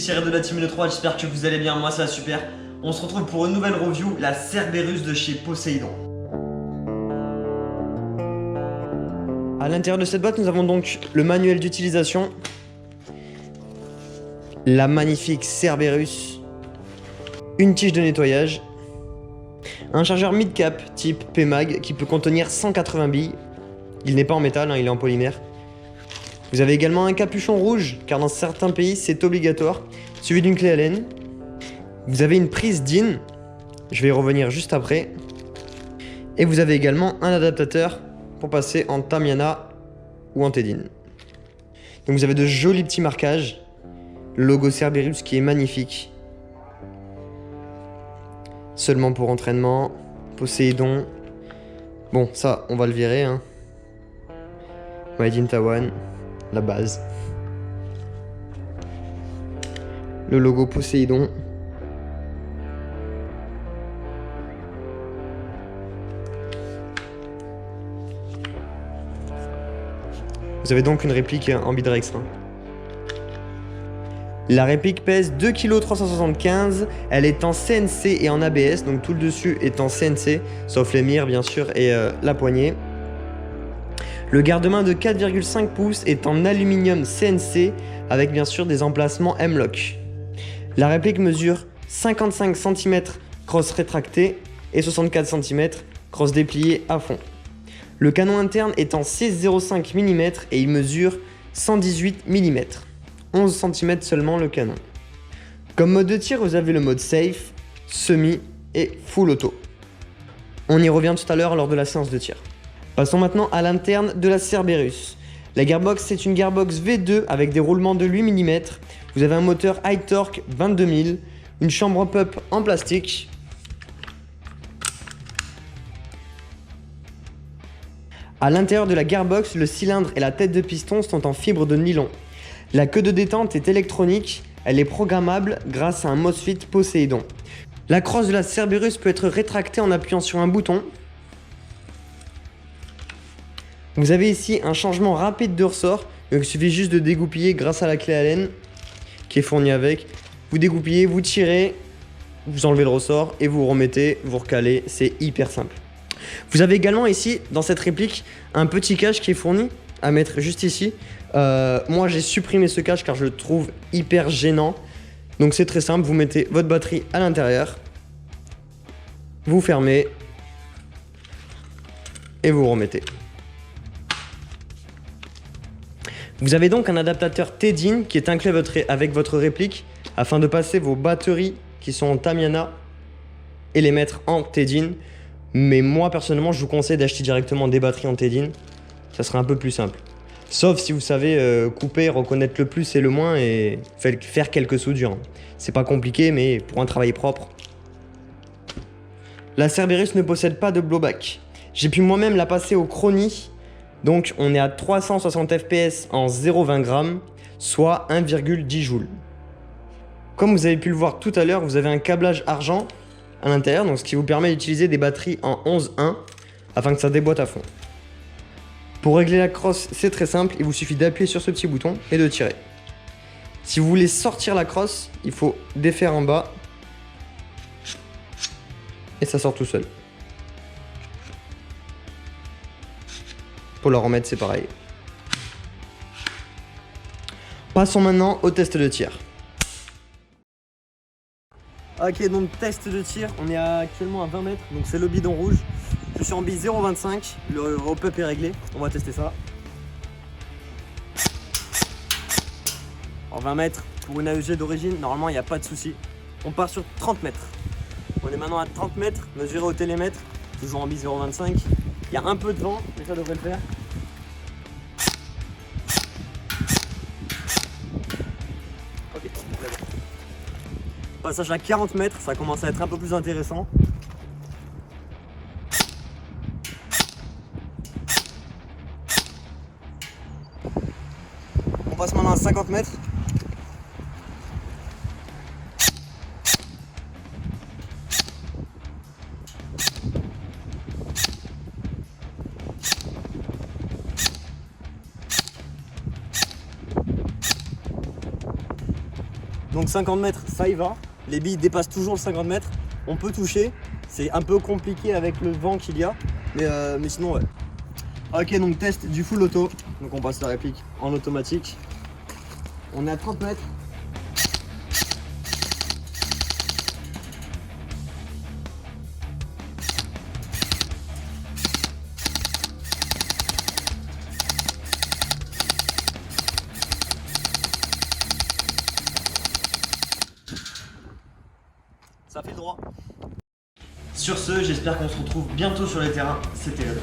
Thierry de la Team L3, j'espère que vous allez bien, moi ça va super. On se retrouve pour une nouvelle review, la Cerberus de chez Poséidon. À l'intérieur de cette boîte, nous avons donc le manuel d'utilisation, la magnifique Cerberus, une tige de nettoyage, un chargeur mid-cap type PMAG qui peut contenir 180 billes. Il n'est pas en métal, il est en polymère. Vous avez également un capuchon rouge, car dans certains pays c'est obligatoire, suivi d'une clé Allen. Vous avez une prise DIN, je vais y revenir juste après. Et vous avez également un adaptateur pour passer en Tamiana ou en T-DIN. Donc vous avez de jolis petits marquages, le logo Cerberus qui est magnifique. Seulement pour entraînement, Poséidon. Bon, ça, on va le virer. Hein. Made in Taiwan, la base. Le logo Poséidon. Vous avez donc une réplique ambidrex. Hein. La réplique pèse 2,375 kg, elle est en CNC et en ABS, donc tout le dessus est en CNC, sauf les mires bien sûr et la poignée. Le garde-main de 4,5 pouces est en aluminium CNC avec bien sûr des emplacements M-LOK. La réplique mesure 55 cm crosse rétractée et 64 cm crosse dépliée à fond. Le canon interne est en 6,05 mm et il mesure 118 mm. 11 cm seulement le canon. Comme mode de tir, vous avez le mode safe, semi et full auto. On y revient tout à l'heure lors de la séance de tir. Passons maintenant à l'interne de la Cerberus. La gearbox, c'est une gearbox V2 avec des roulements de 8 mm. Vous avez un moteur high torque 22 000, une chambre pop en plastique. À l'intérieur de la gearbox, le cylindre et la tête de piston sont en fibre de nylon. La queue de détente est électronique, elle est programmable grâce à un MOSFET Poséidon. La crosse de la Cerberus peut être rétractée en appuyant sur un bouton. Vous avez ici un changement rapide de ressort, donc il suffit juste de dégoupiller grâce à la clé Allen qui est fournie avec. Vous dégoupillez, vous tirez, vous enlevez le ressort et vous remettez, vous recalez, c'est hyper simple. Vous avez également ici, dans cette réplique, un petit cache qui est fourni à mettre juste ici. Moi j'ai supprimé ce cache car je le trouve hyper gênant. Donc c'est très simple, vous mettez votre batterie à l'intérieur, vous fermez et vous remettez. Vous avez donc un adaptateur T-DIN qui est inclus avec votre réplique afin de passer vos batteries qui sont en Tamiana et les mettre en T-DIN. Mais moi personnellement je vous conseille d'acheter directement des batteries en T-DIN, ça sera un peu plus simple. Sauf si vous savez couper, reconnaître le plus et le moins et faire quelques soudures. C'est pas compliqué mais pour un travail propre. La Cerberus ne possède pas de blowback. J'ai pu moi-même la passer au Chrony. Donc on est à 360 fps en 0,20 g, soit 1,10 joules. Comme vous avez pu le voir tout à l'heure, vous avez un câblage argent à l'intérieur, donc ce qui vous permet d'utiliser des batteries en 11,1 afin que ça déboîte à fond. Pour régler la crosse, c'est très simple, il vous suffit d'appuyer sur ce petit bouton et de tirer. Si vous voulez sortir la crosse, il faut défaire en bas et ça sort tout seul. Pour la remettre, c'est pareil. Passons maintenant au test de tir. Ok, donc test de tir, on est actuellement à 20 mètres, donc c'est le bidon rouge. Je suis en bille 0,25, le hop-up est réglé, on va tester ça. En 20 mètres, pour une AEG d'origine, normalement il n'y a pas de souci. On part sur 30 mètres. On est maintenant à 30 mètres, mesuré au télémètre, toujours en bille 0,25. Il y a un peu de vent, mais ça devrait le faire. Ok, passage à 40 mètres, ça commence à être un peu plus intéressant. On passe maintenant à 50 mètres. Donc 50 mètres, ça y va. Les billes dépassent toujours le 50 mètres. On peut toucher. C'est un peu compliqué avec le vent qu'il y a. Mais sinon, ouais. Ok, donc test du full auto. Donc on passe la réplique en automatique. On est à 30 mètres. Ça fait le droit. Sur ce, j'espère qu'on se retrouve bientôt sur les terrains. C'était Léo.